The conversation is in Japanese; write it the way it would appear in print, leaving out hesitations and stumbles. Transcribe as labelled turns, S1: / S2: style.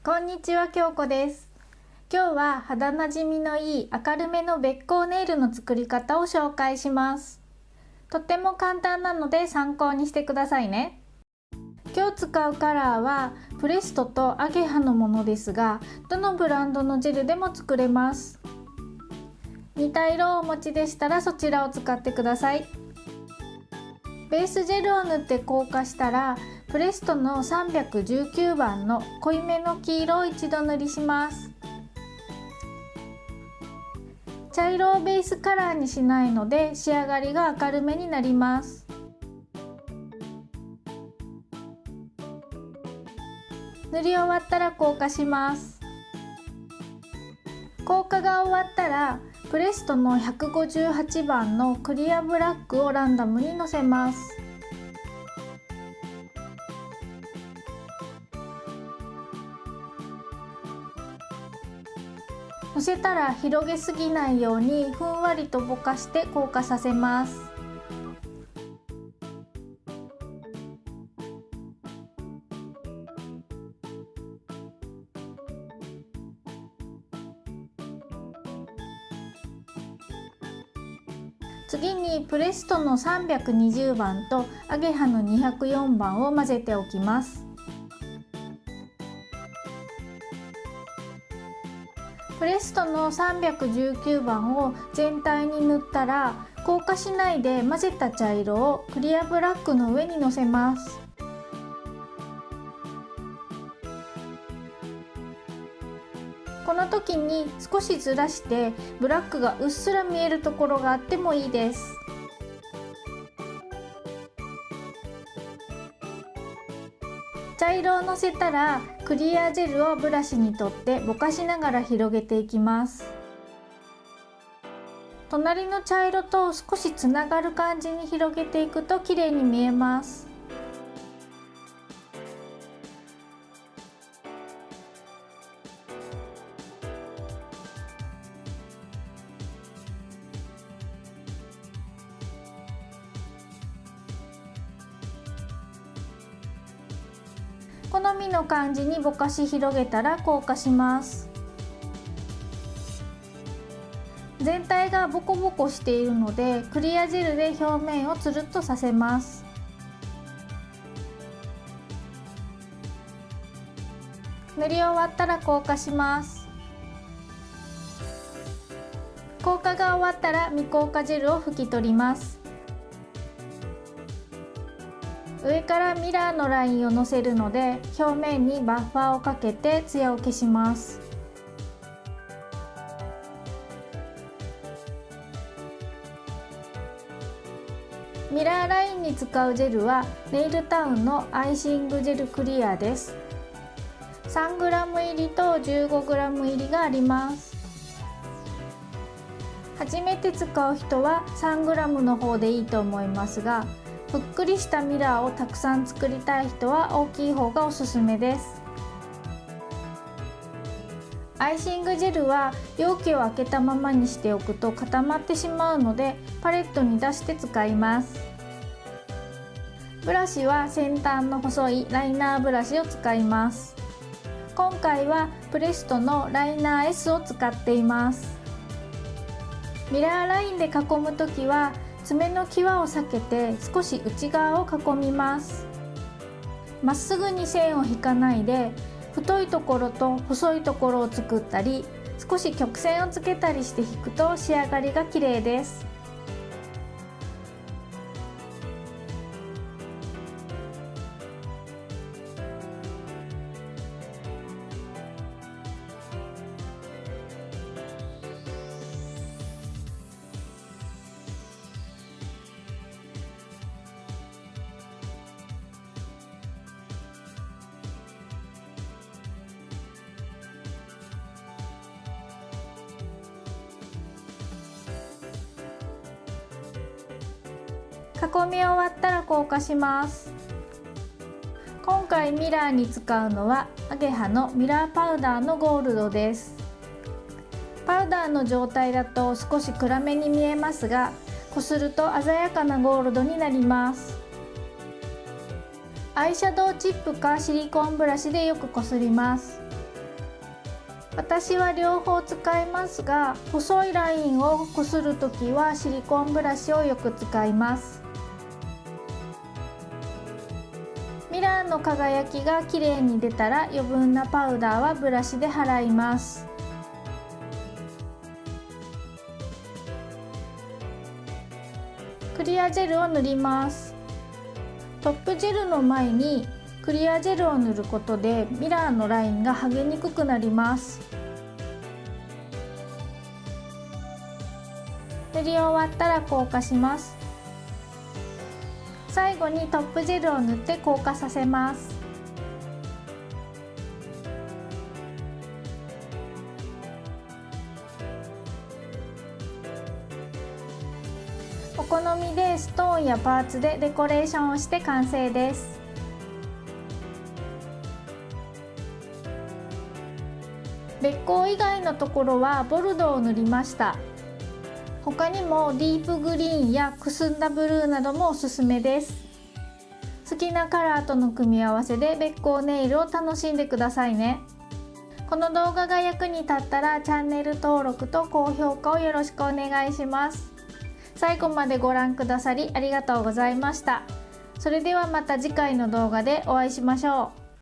S1: こんにちは、京子です。今日は肌なじみのいい明るめのべっ甲ネイルの作り方を紹介します。とっても簡単なので参考にしてくださいね。今日使うカラーはプレストとアゲハのものですが、どのブランドのジェルでも作れます。似た色をお持ちでしたらそちらを使ってください。ベースジェルを塗って硬化したら、プレストの319番の濃いめの黄色を一度塗りします。茶色をベースカラーにしないので仕上がりが明るめになります。塗り終わったら硬化します。硬化が終わったらプレストの158番のクリアブラックをランダムにのせます。のせたら広げすぎないようにふんわりとぼかして硬化させます。次にプレストの320番とアゲハの204番を混ぜておきます。プレストの319番を全体に塗ったら、硬化しないで混ぜた茶色をクリアブラックの上にのせます。この時に少しずらしてブラックがうっすら見えるところがあってもいいです。茶色をのせたらクリアジェルをブラシに取ってぼかしながら広げていきます。隣の茶色と少しつながる感じに広げていくと綺麗に見えます。好みの感じにぼかし広げたら硬化します。全体がボコボコしているのでクリアジェルで表面をつるっとさせます。塗り終わったら硬化します。硬化が終わったら未硬化ジェルを拭き取ります。上からミラーのラインをのせるので表面にバッファーをかけてツヤを消します。ミラーラインに使うジェルはネイルタウンのアイシングジェルクリアです。 3g 入りと 15g 入りがあります。初めて使う人は 3g の方でいいと思いますが、ぷっくりしたミラーをたくさん作りたい人は大きい方がおすすめです。アイシングジェルは容器を開けたままにしておくと固まってしまうのでパレットに出して使います。ブラシは先端の細いライナーブラシを使います。今回はプレストのライナー S を使っています。ミラーラインで囲むときは爪の際を避けて少し内側を囲みます。まっすぐに線を引かないで太いところと細いところを作ったり、少し曲線をつけたりして引くと仕上がりが綺麗です。囲み終わったら硬化します。今回ミラーに使うのはアゲハのミラーパウダーのゴールドです。パウダーの状態だと少し暗めに見えますが、こすると鮮やかなゴールドになります。アイシャドウチップかシリコンブラシでよくこすります。私は両方使いますが、細いラインをこするときはシリコンブラシをよく使います。ミラーの輝きがきれいに出たら、余分なパウダーはブラシで払います。クリアジェルを塗ります。トップジェルの前にクリアジェルを塗ることでミラーのラインが剥げにくくなります。塗り終わったら硬化します。最後にトップジェルを塗って硬化させます。お好みでストーンやパーツでデコレーションをして完成です。べっ甲以外のところはボルドーを塗りました。他にもディープグリーンやくすんだブルーなどもおすすめです。好きなカラーとの組み合わせでべっ甲ネイルを楽しんでくださいね。この動画が役に立ったらチャンネル登録と高評価をよろしくお願いします。最後までご覧くださりありがとうございました。それではまた次回の動画でお会いしましょう。